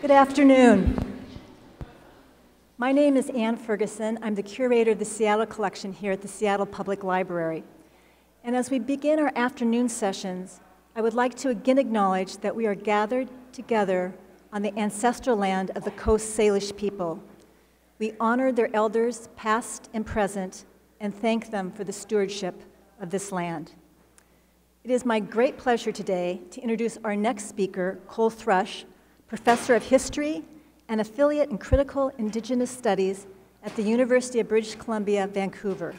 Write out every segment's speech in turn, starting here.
Good afternoon. My name is Ann Ferguson. I'm the curator of the Seattle Collection here at the Seattle Public Library. And as we begin our afternoon sessions, I would like to again acknowledge that we are gathered together on the ancestral land of the Coast Salish people. We honor their elders, past and present, and thank them for the stewardship of this land. It is my great pleasure today to introduce our next speaker, Coll Thrush, Professor of History and Affiliate in Critical Indigenous Studies at the University of British Columbia, Vancouver.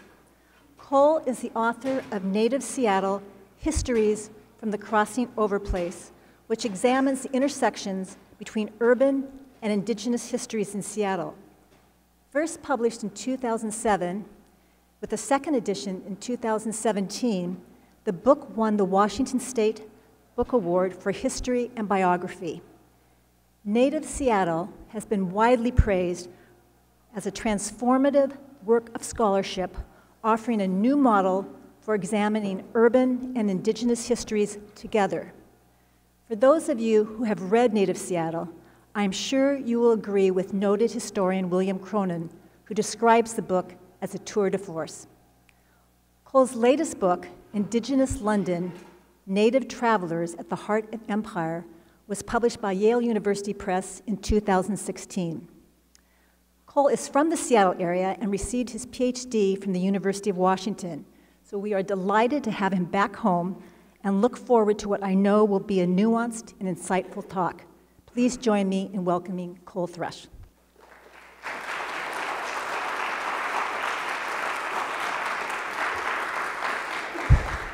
Coll is the author of Native Seattle, Histories from the Crossing Over Place, which examines the intersections between urban and Indigenous histories in Seattle. First published in 2007, with a second edition in 2017, the book won the Washington State Book Award for History and Biography. Native Seattle has been widely praised as a transformative work of scholarship, offering a new model for examining urban and Indigenous histories together. For those of you who have read Native Seattle, I'm sure you will agree with noted historian William Cronin, who describes the book as a tour de force. Coll's latest book, Indigenous London, Native Travelers at the Heart of Empire, was published by Yale University Press in 2016. Coll is from the Seattle area and received his PhD from the University of Washington, so we are delighted to have him back home and look forward to what I know will be a nuanced and insightful talk. Please join me in welcoming Coll Thrush.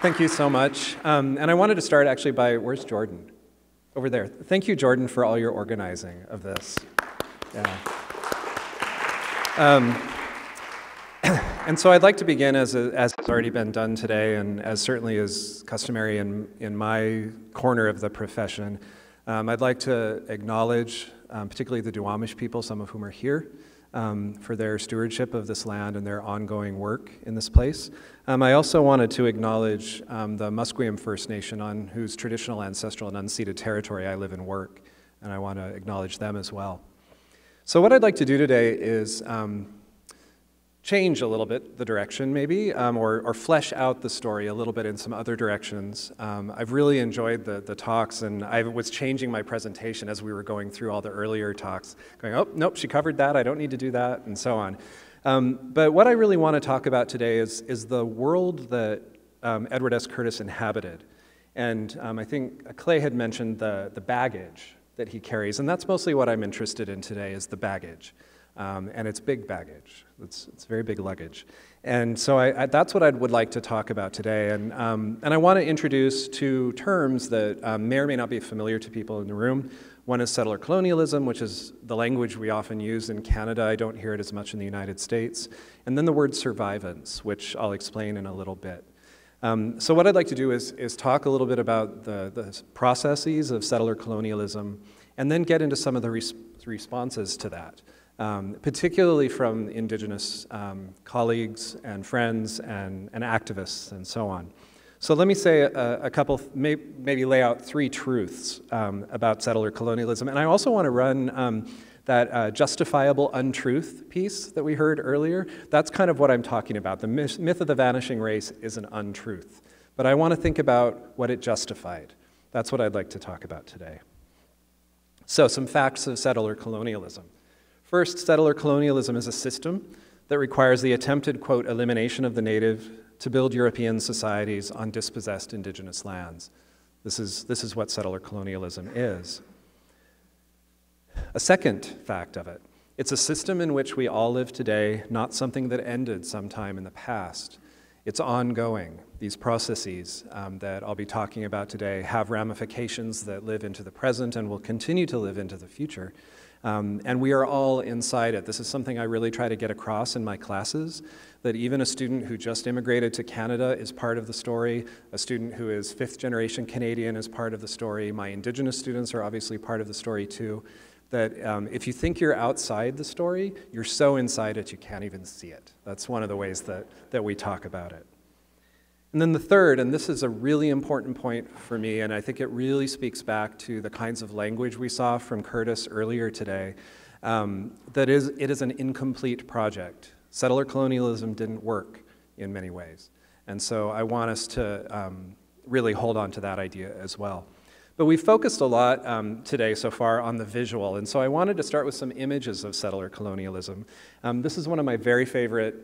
Thank you so much. And I wanted to start actually by, where's Jordan? Over there. Thank you, Jordan, for all your organizing of this. Yeah. And so I'd like to begin, as has already been done today, and as certainly is customary in my corner of the profession, I'd like to acknowledge particularly the Duwamish people, some of whom are here, for their stewardship of this land and their ongoing work in this place. I also wanted to acknowledge the Musqueam First Nation, on whose traditional, ancestral, and unceded territory I live and work, and I want to acknowledge them as well. So what I'd like to do today is change a little bit the direction, maybe, or flesh out the story a little bit in some other directions. I've really enjoyed the talks, and I was changing my presentation as we were going through all the earlier talks, going, oh, nope, she covered that, I don't need to do that, and so on. But what I really want to talk about today is the world that Edward S. Curtis inhabited. And I think Clay had mentioned the baggage that he carries, and that's mostly what I'm interested in today, is the baggage. And it's big baggage. It's very big luggage. And so that's what I would like to talk about today. And I want to introduce two terms that may or may not be familiar to people in the room. One is settler colonialism, which is the language we often use in Canada. I don't hear it as much in the United States. And then the word survivance, which I'll explain in a little bit. So what I'd like to do is talk a little bit about the processes of settler colonialism, and then get into some of the responses to that. Particularly from Indigenous colleagues and friends and activists and so on. So let me say a couple, maybe lay out three truths about settler colonialism. And I also want to run that justifiable untruth piece that we heard earlier. That's kind of what I'm talking about. The myth of the vanishing race is an untruth. But I want to think about what it justified. That's what I'd like to talk about today. So some facts of settler colonialism. First, settler colonialism is a system that requires the attempted, quote, elimination of the native to build European societies on dispossessed Indigenous lands. This is what settler colonialism is. A second fact of it, it's a system in which we all live today, not something that ended sometime in the past. It's ongoing. These processes that I'll be talking about today have ramifications that live into the present and will continue to live into the future. And we are all inside it. This is something I really try to get across in my classes, that even a student who just immigrated to Canada is part of the story. A student who is fifth-generation Canadian is part of the story. My Indigenous students are obviously part of the story too. That if you think you're outside the story, you're so inside it you can't even see it. That's one of the ways that we talk about it. And then the third, and this is a really important point for me, and I think it really speaks back to the kinds of language we saw from Curtis earlier today, it is an incomplete project. Settler colonialism didn't work in many ways. And so I want us to really hold on to that idea as well. But we've focused a lot today so far on the visual, and so I wanted to start with some images of settler colonialism. This is one of my very favorite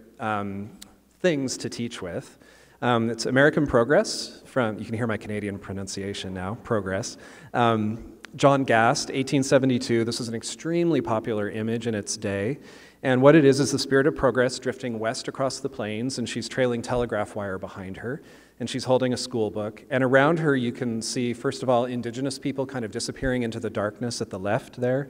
things to teach with. It's American Progress from, you can hear my Canadian pronunciation now, Progress. John Gast, 1872. This was an extremely popular image in its day. And what it is the spirit of progress drifting west across the plains, and she's trailing telegraph wire behind her, and she's holding a school book. And around her you can see, first of all, indigenous people kind of disappearing into the darkness at the left there.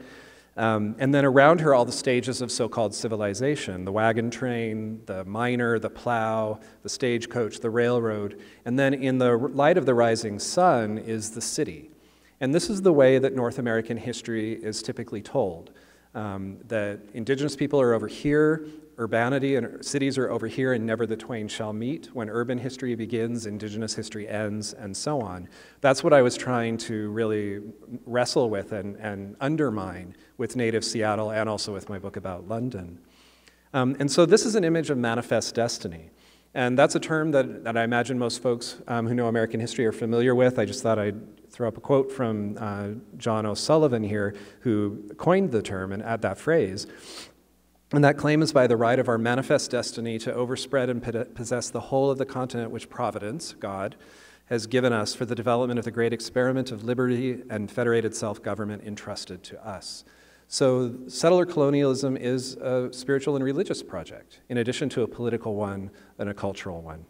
And then around her, all the stages of so-called civilization, the wagon train, the miner, the plow, the stagecoach, the railroad. And then in the light of the rising sun is the city. And this is the way that North American history is typically told. That indigenous people are over here, urbanity and cities are over here, and never the twain shall meet. When urban history begins, indigenous history ends, and so on. That's what I was trying to really wrestle with and undermine with Native Seattle, and also with my book about London. And so this is an image of manifest destiny. And that's a term that I imagine most folks who know American history are familiar with. I just thought I'd throw up a quote from John O'Sullivan here, who coined the term and add that phrase. And that claim is by the right of our manifest destiny to overspread and possess the whole of the continent which Providence, God, has given us for the development of the great experiment of liberty and federated self-government entrusted to us. So settler colonialism is a spiritual and religious project, in addition to a political one and a cultural one.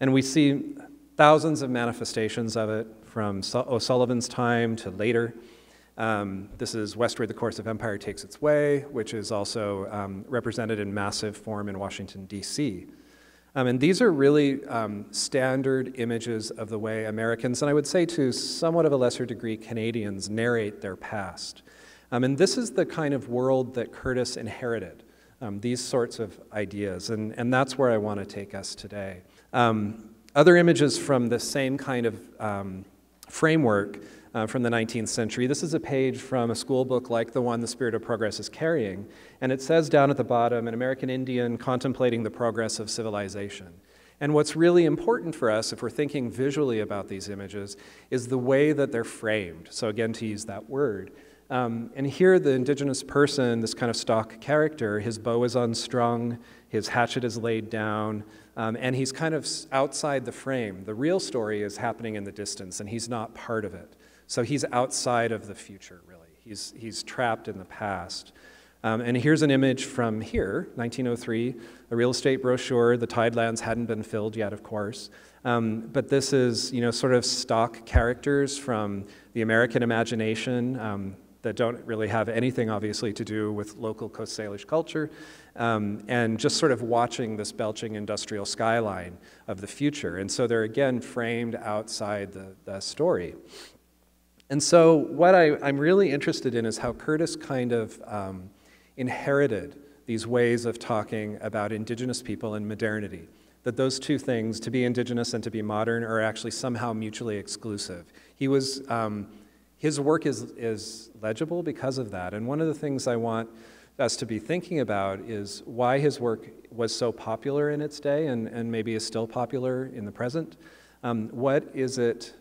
And we see thousands of manifestations of it from O'Sullivan's time to later. This is Westward the Course of Empire Takes Its Way, which is also represented in massive form in Washington, D.C. And these are really standard images of the way Americans, and I would say to somewhat of a lesser degree Canadians, narrate their past. And this is the kind of world that Curtis inherited, these sorts of ideas, and that's where I want to take us today. Other images from the same kind of framework from the 19th century. This is a page from a school book like the one The Spirit of Progress is carrying, and it says down at the bottom, an American Indian contemplating the progress of civilization. And what's really important for us, if we're thinking visually about these images, is the way that they're framed. So again, to use that word. And here the indigenous person, this kind of stock character, his bow is unstrung, his hatchet is laid down, and he's kind of outside the frame. The real story is happening in the distance, and he's not part of it. So he's outside of the future, really. He's trapped in the past. And here's an image from here, 1903, a real estate brochure. The tidelands hadn't been filled yet, of course. But this is, sort of stock characters from the American imagination that don't really have anything, obviously, to do with local Coast Salish culture, and just sort of watching this belching industrial skyline of the future. And so they're, again, framed outside the story. And so what I'm really interested in is how Curtis kind of inherited these ways of talking about indigenous people and modernity. That those two things, to be indigenous and to be modern, are actually somehow mutually exclusive. His work is legible because of that. And one of the things I want us to be thinking about is why his work was so popular in its day and maybe is still popular in the present. What is it,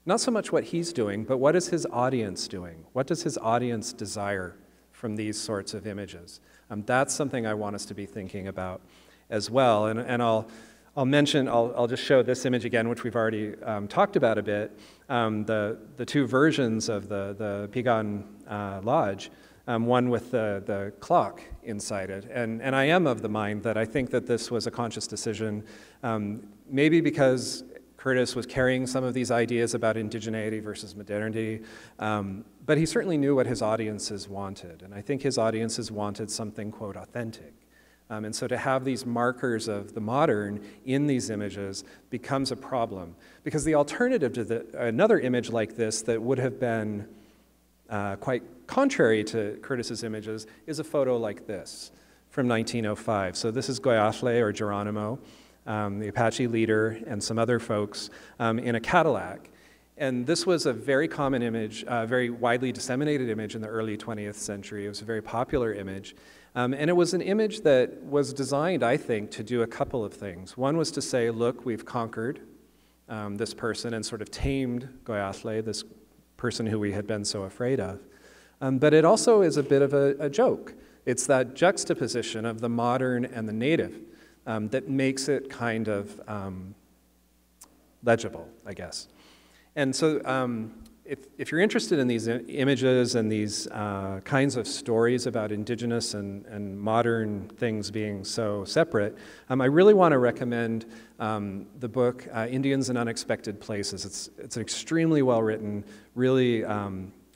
not so much what he's doing, but what is his audience doing? What does his audience desire from these sorts of images? That's something I want us to be thinking about as well. And I'll just show this image again, which we've already talked about a bit. The two versions of the Pigan Lodge, one with the clock inside it. And I am of the mind that I think that this was a conscious decision, maybe because Curtis was carrying some of these ideas about indigeneity versus modernity, but he certainly knew what his audiences wanted. And I think his audiences wanted something, quote, authentic. And so to have these markers of the modern in these images becomes a problem. Because the alternative to another image like this that would have been quite contrary to Curtis's images is a photo like this from 1905. So this is Goyatle or Geronimo. the Apache leader, and some other folks in a Cadillac. And this was a very common image, very widely disseminated image in the early 20th century. It was a very popular image. And it was an image that was designed, I think, to do a couple of things. One was to say, look, we've conquered this person and sort of tamed Goyasle, this person who we had been so afraid of. But it also is a bit of a joke. It's that juxtaposition of the modern and the native that makes it kind of legible, I guess. And so if you're interested in these images and these kinds of stories about indigenous and modern things being so separate, I really want to recommend the book Indians in Unexpected Places. It's an extremely well-written, really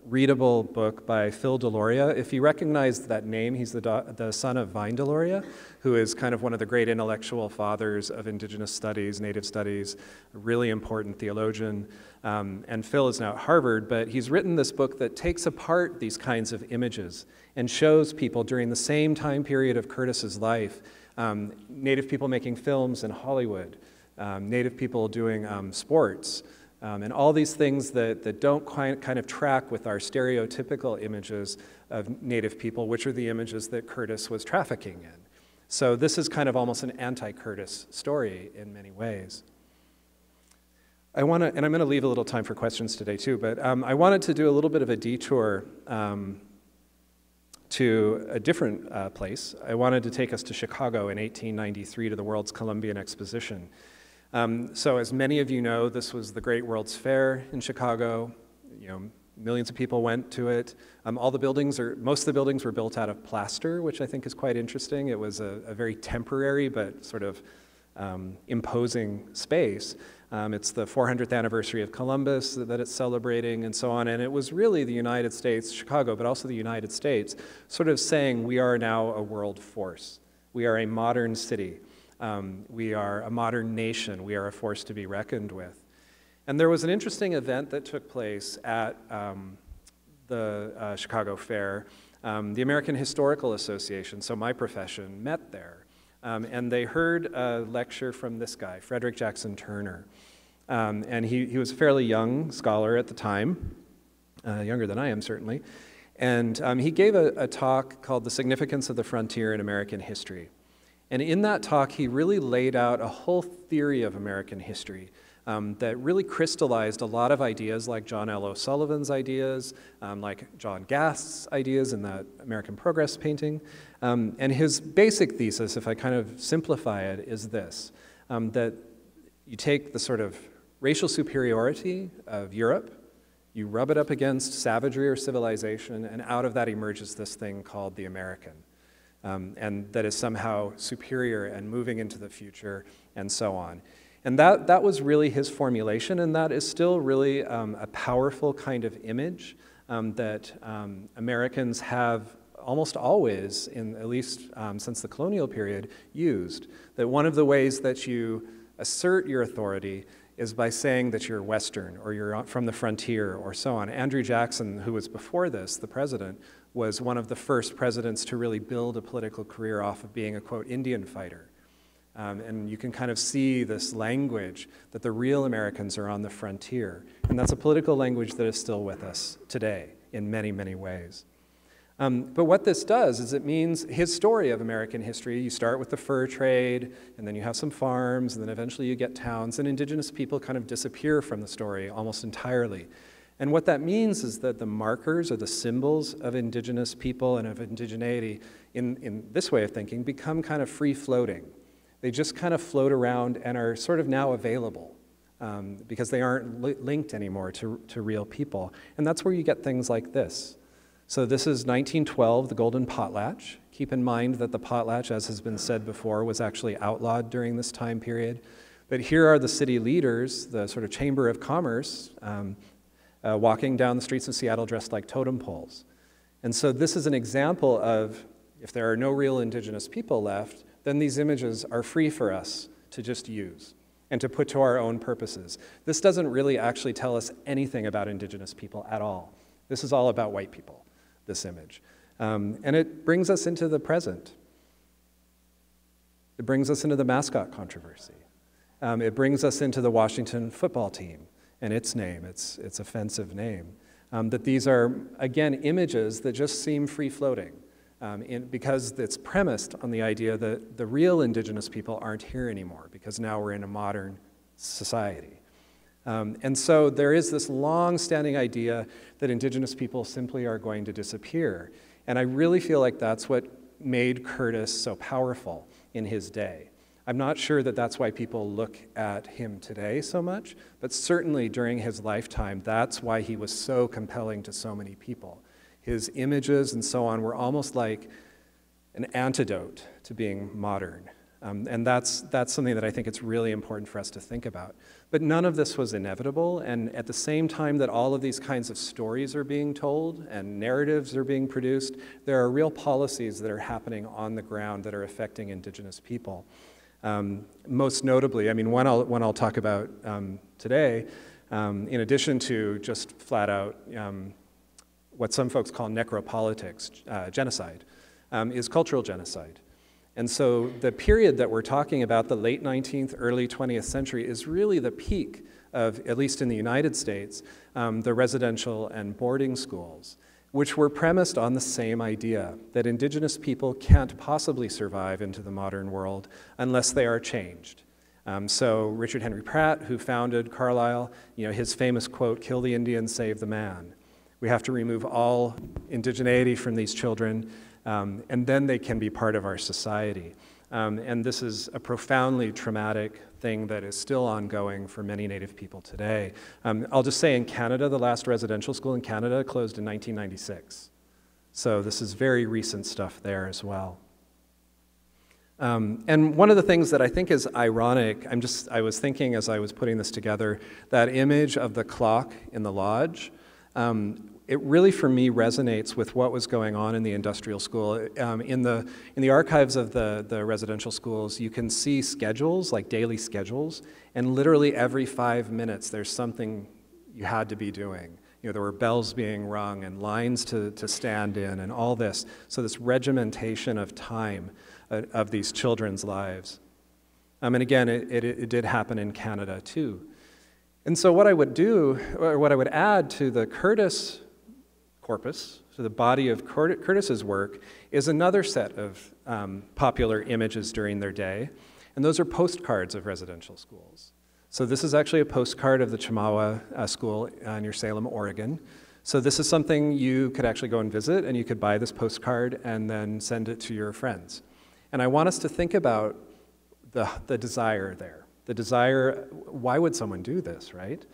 readable book by Phil Deloria. If you recognize that name, he's the son of Vine Deloria, who is kind of one of the great intellectual fathers of indigenous studies, native studies, a really important theologian. And Phil is now at Harvard, but he's written this book that takes apart these kinds of images and shows people during the same time period of Curtis's life, native people making films in Hollywood, native people doing sports, and all these things that don't kind of track with our stereotypical images of native people, which are the images that Curtis was trafficking in. So this is kind of almost an anti-Curtis story in many ways. And I'm going to leave a little time for questions today too, but I wanted to do a little bit of a detour to a different place. I wanted to take us to Chicago in 1893 to the World's Columbian Exposition. So as many of you know, this was the Great World's Fair in Chicago. You know, millions of people went to it. Most of the buildings were built out of plaster, which I think is quite interesting. It was a very temporary but sort of imposing space. It's the 400th anniversary of Columbus that it's celebrating and so on. And it was really the United States, Chicago, but also the United States, sort of saying we are now a world force. We are a modern city. We are a modern nation. We are a force to be reckoned with. And there was an interesting event that took place at the Chicago Fair. The American Historical Association, so my profession, met there. And they heard a lecture from this guy, Frederick Jackson Turner. And he was a fairly young scholar at the time, younger than I am certainly. And he gave a talk called The Significance of the Frontier in American History. And in that talk, he really laid out a whole theory of American history that really crystallized a lot of ideas like John L. O'Sullivan's ideas, like John Gast's ideas in that American Progress painting. And his basic thesis, if I kind of simplify it, is this, that you take the sort of racial superiority of Europe, you rub it up against savagery or civilization, and out of that emerges this thing called the American. And that is somehow superior and moving into the future, and so on. And that was really his formulation, and that is still really a powerful kind of image that Americans have almost always, at least since the colonial period, used. That one of the ways that you assert your authority is by saying that you're Western, or you're from the frontier, or so on. Andrew Jackson, who was before this, the president, was one of the first presidents to really build a political career off of being a, quote, Indian fighter. And you can kind of see this language that the real Americans are on the frontier. And that's a political language that is still with us today in many, many ways. But what this does is it means his story of American history, you start with the fur trade, and then you have some farms, and then eventually you get towns, and indigenous people kind of disappear from the story almost entirely. And what that means is that the markers or the symbols of indigenous people and of indigeneity in this way of thinking become kind of free-floating. They just kind of float around and are sort of now available because they aren't linked anymore to real people. And that's where you get things like this. So this is 1912, the golden potlatch. Keep in mind that the potlatch, as has been said before, was actually outlawed during this time period. But here are the city leaders, the sort of Chamber of Commerce, walking down the streets of Seattle dressed like totem poles. And so this is an example of, if there are no real indigenous people left, then these images are free for us to just use and to put to our own purposes. This doesn't really actually tell us anything about indigenous people at all. This is all about white people, this image. And it brings us into the present. It brings us into the Mascot Controversy. It brings us into the Washington football team and its name, its offensive name. That these are, again, images that just seem free-floating because it's premised on the idea that the real indigenous people aren't here anymore because now we're in a modern society. And so there is this long-standing idea that indigenous people simply are going to disappear. And I really feel like that's what made Curtis so powerful in his day. I'm not sure that that's why people look at him today so much, but certainly during his lifetime, that's why he was so compelling to so many people. His images and so on were almost like an antidote to being modern. And that's something that I think it's really important for us to think about. But none of this was inevitable, and at the same time that all of these kinds of stories are being told and narratives are being produced, there are real policies that are happening on the ground that are affecting indigenous people. Most notably, I mean, one I'll talk about today, in addition to just flat out what some folks call necropolitics, genocide, is cultural genocide. And so the period that we're talking about, the late 19th, early 20th century, is really the peak of, at least in the United States, the residential and boarding schools, which were premised on the same idea, that indigenous people can't possibly survive into the modern world unless they are changed. So Richard Henry Pratt, who founded Carlisle, his famous quote, "Kill the Indian, save the man." We have to remove all indigeneity from these children, and then they can be part of our society. And this is a profoundly traumatic thing that is still ongoing for many Native people today. I'll just say in Canada, the last residential school in Canada closed in 1996. So this is very recent stuff there as well. And one of the things that I think is ironic, I was thinking as I was putting this together, that image of the clock in the lodge, it really, for me, resonates with what was going on in the industrial school. In the archives of the residential schools, you can see schedules, like daily schedules, and literally every 5 minutes there's something you had to be doing. There were bells being rung and lines to stand in and all this. So this regimentation of time of these children's lives. And again, it did happen in Canada too. And so what I would do, or what I would add to the Curtis corpus, so the body of Curtis's work, is another set of popular images during their day, and those are postcards of residential schools. So this is actually a postcard of the Chemawa School near Salem, Oregon. So this is something you could actually go and visit, and you could buy this postcard and then send it to your friends. And I want us to think about the desire there. The desire, why would someone do this, right?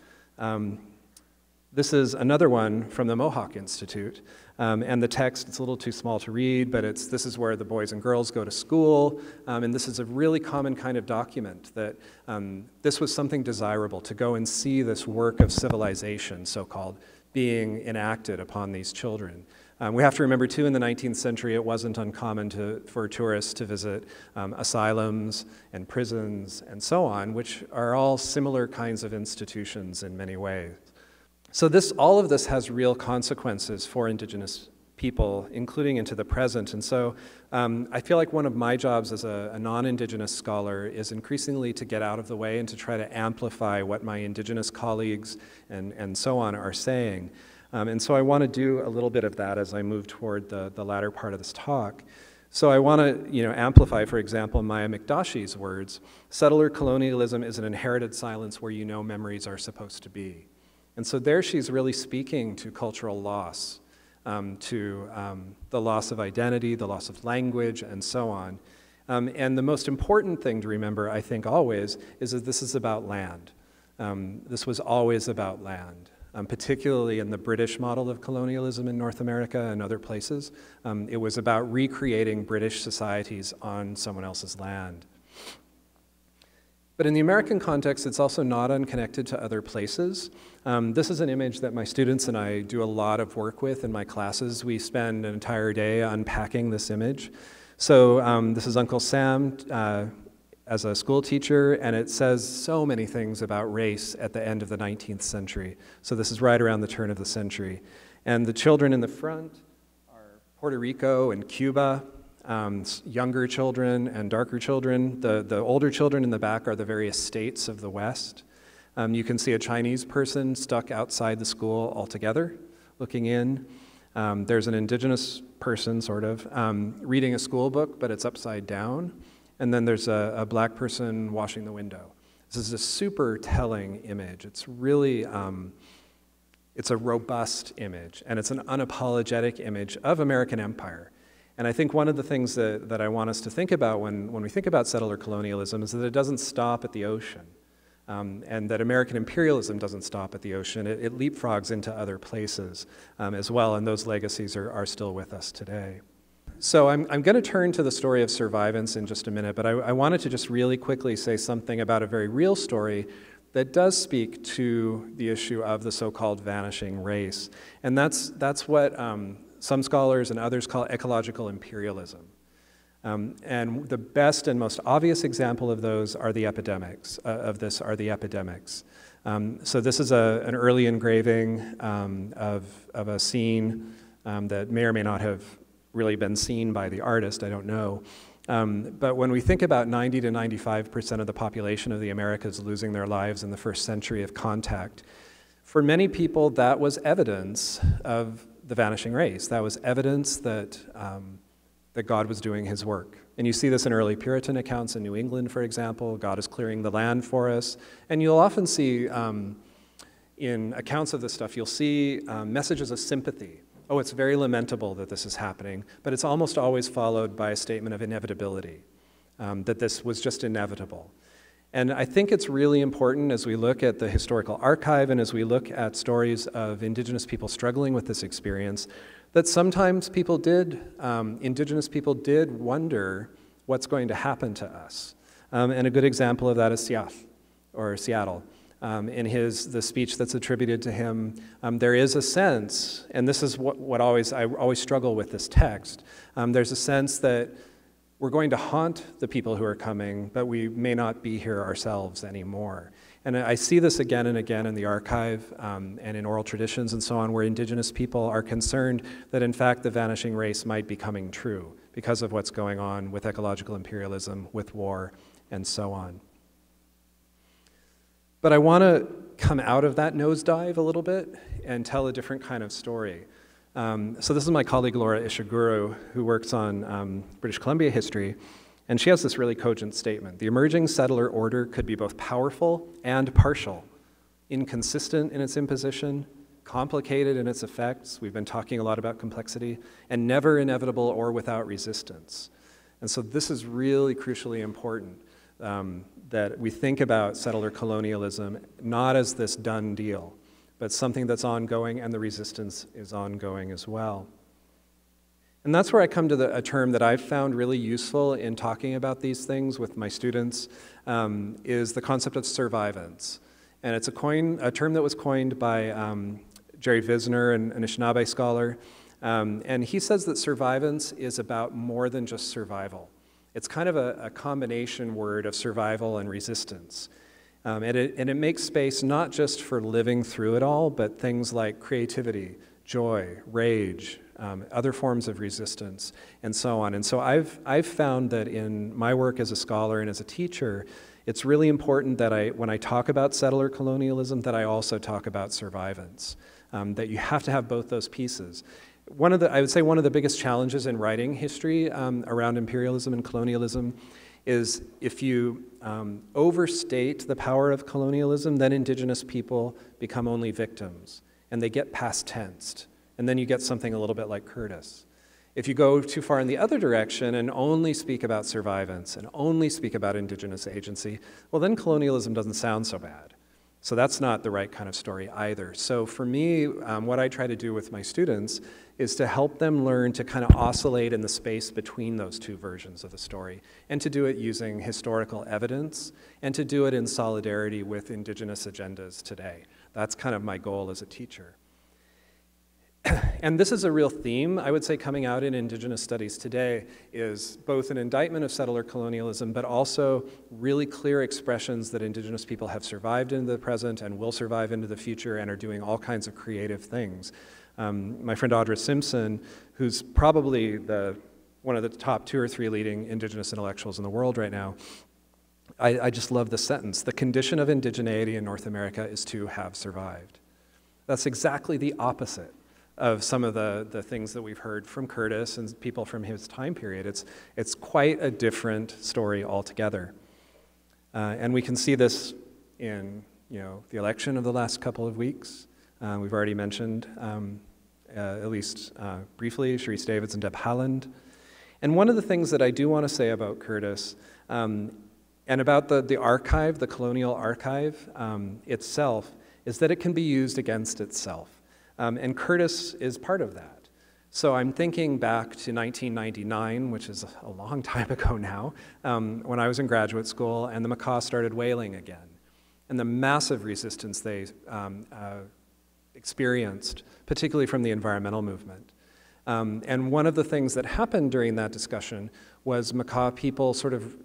This is another one from the Mohawk Institute, and the text, it's a little too small to read, but this is where the boys and girls go to school, and this is a really common kind of document that this was something desirable, to go and see this work of civilization, so-called, being enacted upon these children. We have to remember, too, in the 19th century, it wasn't uncommon for tourists to visit asylums and prisons and so on, which are all similar kinds of institutions in many ways. So all of this has real consequences for indigenous people, including into the present. And so I feel like one of my jobs as a non-indigenous scholar is increasingly to get out of the way and to try to amplify what my indigenous colleagues and so on are saying. And so I want to do a little bit of that as I move toward the latter part of this talk. So I want to amplify, for example, Maya Mikdashi's words, "Settler colonialism is an inherited silence where memories are supposed to be." And so there she's really speaking to cultural loss, to the loss of identity, the loss of language, and so on. And the most important thing to remember, I think always, is that this is about land. This was always about land, particularly in the British model of colonialism in North America and other places. It was about recreating British societies on someone else's land. But in the American context, it's also not unconnected to other places. This is an image that my students and I do a lot of work with in my classes. We spend an entire day unpacking this image. So this is Uncle Sam as a school teacher, and it says so many things about race at the end of the 19th century. So this is right around the turn of the century. And the children in the front are Puerto Rico and Cuba. younger children and darker children. The older children in the back are the various states of the West. You can see a Chinese person stuck outside the school altogether, looking in. There's an indigenous person, sort of, reading a school book, but it's upside down. And then there's a black person washing the window. This is a super telling image. It's really, it's a robust image, and it's an unapologetic image of American empire. And I think one of the things that I want us to think about when we think about settler colonialism is that it doesn't stop at the ocean. And that American imperialism doesn't stop at the ocean. It leapfrogs into other places as well, and those legacies are still with us today. So I'm going to turn to the story of survivance in just a minute, but I wanted to just really quickly say something about a very real story that does speak to the issue of the so-called vanishing race. And that's what some scholars and others call ecological imperialism. And the best and most obvious example of those are the epidemics, So this is an early engraving of a scene that may or may not have really been seen by the artist, I don't know. But when we think about 90 to 95% of the population of the Americas losing their lives in the first century of contact, for many people that was evidence of the vanishing race. That was evidence that God was doing his work. And you see this in early Puritan accounts in New England, for example. God is clearing the land for us. And you'll often see in accounts of this stuff, you'll see messages of sympathy. Oh, it's very lamentable that this is happening, but it's almost always followed by a statement of inevitability, that this was just inevitable. And I think it's really important as we look at the historical archive and as we look at stories of indigenous people struggling with this experience, that sometimes indigenous people did wonder what's going to happen to us. And a good example of that is Seattle. In the speech that's attributed to him, there is a sense, and this is what I always struggle with this text, there's a sense that we're going to haunt the people who are coming, but we may not be here ourselves anymore. And I see this again and again in the archive and in oral traditions and so on, where indigenous people are concerned that in fact the vanishing race might be coming true because of what's going on with ecological imperialism, with war, and so on. But I want to come out of that nosedive a little bit and tell a different kind of story. So this is my colleague Laura Ishiguro, who works on British Columbia history, and she has this really cogent statement. The emerging settler order could be both powerful and partial, inconsistent in its imposition, complicated in its effects, we've been talking a lot about complexity, and never inevitable or without resistance. And so this is really crucially important. That we think about settler colonialism not as this done deal, but something that's ongoing, and the resistance is ongoing as well. And that's where I come to a term that I've found really useful in talking about these things with my students, is the concept of survivance. And it's a term that was coined by Jerry Visner, an Anishinaabe scholar, and he says that survivance is about more than just survival. It's kind of a combination word of survival and resistance. And it makes space not just for living through it all, but things like creativity, joy, rage, other forms of resistance, and so on. And so I've found that in my work as a scholar and as a teacher, it's really important that when I talk about settler colonialism, that I also talk about survivance, that you have to have both those pieces. I would say one of the biggest challenges in writing history around imperialism and colonialism is if you overstate the power of colonialism, then indigenous people become only victims, and they get past tensed, and then you get something a little bit like Curtis. If you go too far in the other direction and only speak about survivance and only speak about indigenous agency, well, then colonialism doesn't sound so bad. So that's not the right kind of story either. So for me, what I try to do with my students is to help them learn to kind of oscillate in the space between those two versions of the story, and to do it using historical evidence, and to do it in solidarity with indigenous agendas today. That's kind of my goal as a teacher. And this is a real theme, I would say, coming out in indigenous studies today, is both an indictment of settler colonialism, but also really clear expressions that indigenous people have survived into the present and will survive into the future and are doing all kinds of creative things. My friend Audra Simpson, who's probably the one of the top 2 or 3 leading indigenous intellectuals in the world right now. I just love this sentence: the condition of indigeneity in North America is to have survived. That's exactly the opposite of some of the things that we've heard from Curtis and people from his time period. It's quite a different story altogether. And we can see this in the election of the last couple of weeks. We've already mentioned, at least briefly, Sharice Davids and Deb Haaland. And one of the things that I do want to say about Curtis, and about the archive, the colonial archive itself, is that it can be used against itself. And Curtis is part of that. So I'm thinking back to 1999, which is a long time ago now, when I was in graduate school and the Makah started whaling again, and the massive resistance they experienced, particularly from the environmental movement. And one of the things that happened during that discussion was Makah people sort of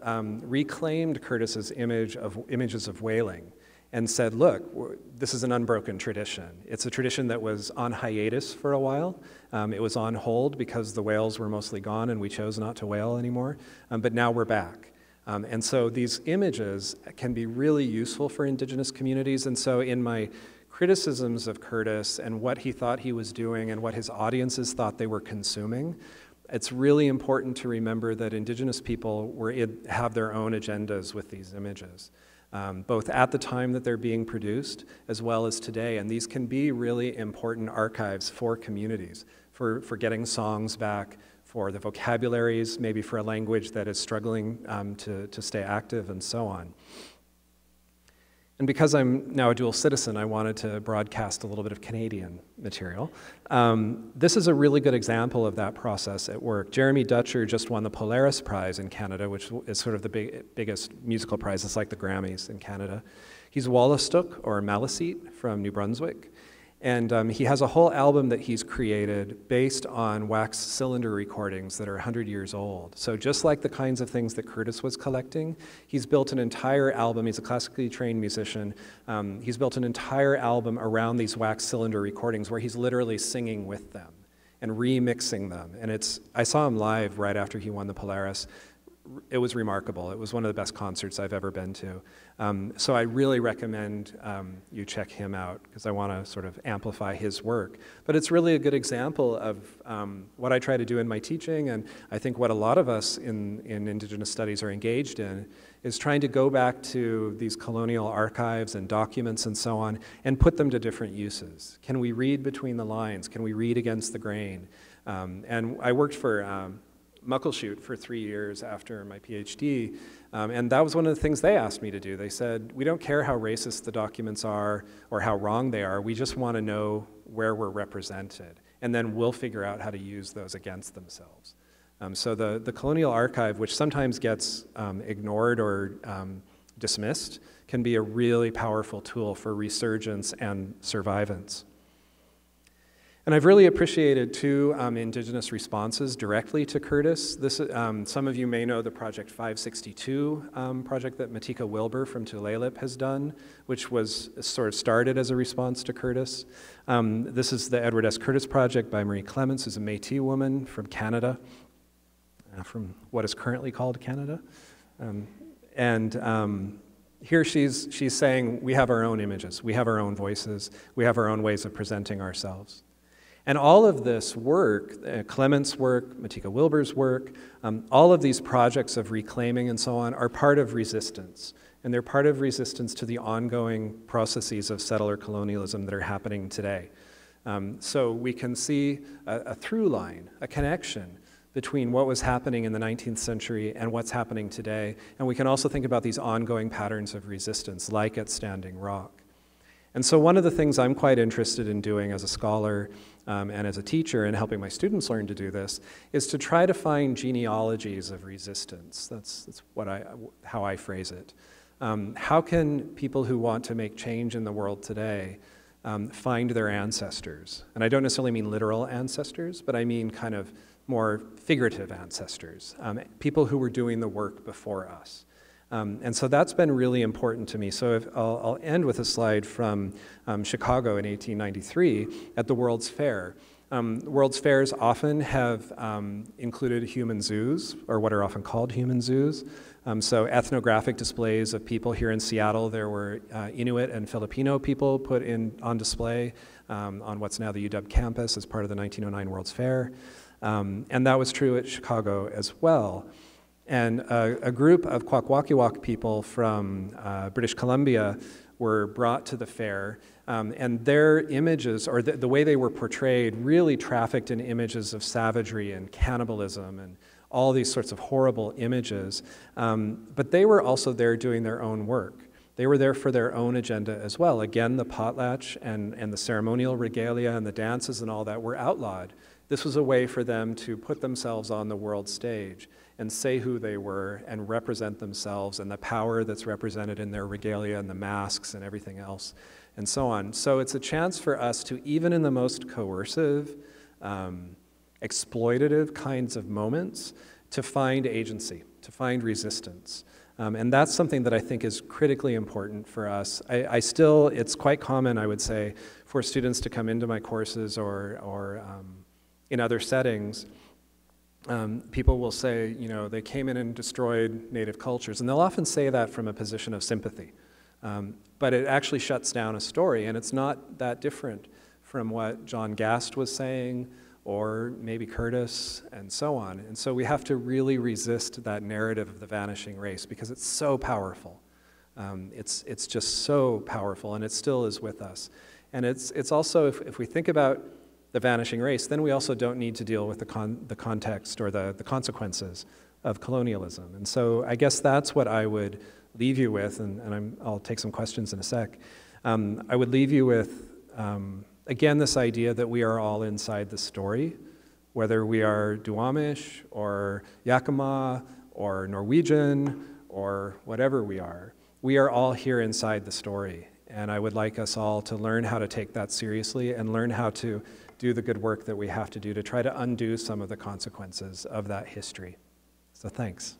reclaimed Curtis's images of whaling and said, look, this is an unbroken tradition. It's a tradition that was on hiatus for a while. It was on hold because the whales were mostly gone and we chose not to whale anymore, but now we're back. And so these images can be really useful for indigenous communities. And so in my criticisms of Curtis and what he thought he was doing and what his audiences thought they were consuming, it's really important to remember that indigenous people have their own agendas with these images, both at the time that they're being produced as well as today. And these can be really important archives for communities, for getting songs back, for the vocabularies, maybe for a language that is struggling to stay active, and so on. And because I'm now a dual citizen, I wanted to broadcast a little bit of Canadian material. This is a really good example of that process at work. Jeremy Dutcher just won the Polaris Prize in Canada, which is sort of the biggest musical prize. It's like the Grammys in Canada. He's Wolastoq, or Maliseet, from New Brunswick. And he has a whole album that he's created based on wax cylinder recordings that are 100 years old. So just like the kinds of things that Curtis was collecting, he's built an entire album. He's a classically trained musician. He's built an entire album around these wax cylinder recordings where he's literally singing with them and remixing them. And I saw him live right after he won the Polaris. It was remarkable. It was one of the best concerts I've ever been to. So I really recommend you check him out because I want to sort of amplify his work. But it's really a good example of what I try to do in my teaching, and I think what a lot of us in Indigenous studies are engaged in is trying to go back to these colonial archives and documents and so on and put them to different uses. Can we read between the lines? Can we read against the grain? And I worked for Muckleshoot for 3 years after my PhD, and that was one of the things they asked me to do. They said, we don't care how racist the documents are or how wrong they are, we just want to know where we're represented, and then we'll figure out how to use those against themselves. So the colonial archive, which sometimes gets ignored or dismissed, can be a really powerful tool for resurgence and survivance. And I've really appreciated two Indigenous responses directly to Curtis. Some of you may know the Project 562 project that Matika Wilbur from Tulalip has done, which was sort of started as a response to Curtis. This is the Edward S. Curtis Project by Marie Clements, who's a Métis woman from Canada, from what is currently called Canada. Here she's saying, we have our own images, we have our own voices, we have our own ways of presenting ourselves. And all of this work, Clement's work, Matika Wilbur's work, all of these projects of reclaiming and so on are part of resistance. And they're part of resistance to the ongoing processes of settler colonialism that are happening today. So we can see a through line, a connection between what was happening in the 19th century and what's happening today. And we can also think about these ongoing patterns of resistance, like at Standing Rock. And so one of the things I'm quite interested in doing as a scholar and as a teacher and helping my students learn to do this is to try to find genealogies of resistance. That's how I phrase it. How can people who want to make change in the world today find their ancestors? And I don't necessarily mean literal ancestors, but I mean kind of more figurative ancestors, people who were doing the work before us. And so that's been really important to me. So I'll end with a slide from Chicago in 1893 at the World's Fair. World's fairs often have included human zoos, or what are often called human zoos. So ethnographic displays of people here in Seattle. There were Inuit and Filipino people put on display on what's now the UW campus as part of the 1909 World's Fair. And that was true at Chicago as well. And a group of Kwakwaka'wakw people from British Columbia were brought to the fair, and their images, or the way they were portrayed, really trafficked in images of savagery and cannibalism and all these sorts of horrible images. But they were also there doing their own work. They were there for their own agenda as well. Again, the potlatch and the ceremonial regalia and the dances and all that were outlawed. This was a way for them to put themselves on the world stage and say who they were and represent themselves and the power that's represented in their regalia and the masks and everything else and so on. So it's a chance for us to, even in the most coercive, exploitative kinds of moments, to find agency, to find resistance. And that's something that I think is critically important for us. It's quite common, I would say, for students to come into my courses or in other settings. People will say, you know, they came in and destroyed native cultures, and they'll often say that from a position of sympathy. But it actually shuts down a story, and it's not that different from what John Gast was saying, or maybe Curtis, and so on. And so we have to really resist that narrative of the vanishing race, because it's so powerful. It's just so powerful, and it still is with us. And it's also, if we think about the vanishing race, then we also don't need to deal with the context or the consequences of colonialism. And so I guess that's what I would leave you with, and I'll take some questions in a sec. I would leave you with, again, this idea that we are all inside the story, whether we are Duwamish or Yakima or Norwegian or whatever we are all here inside the story. And I would like us all to learn how to take that seriously and learn how to do the good work that we have to do to try to undo some of the consequences of that history. So thanks.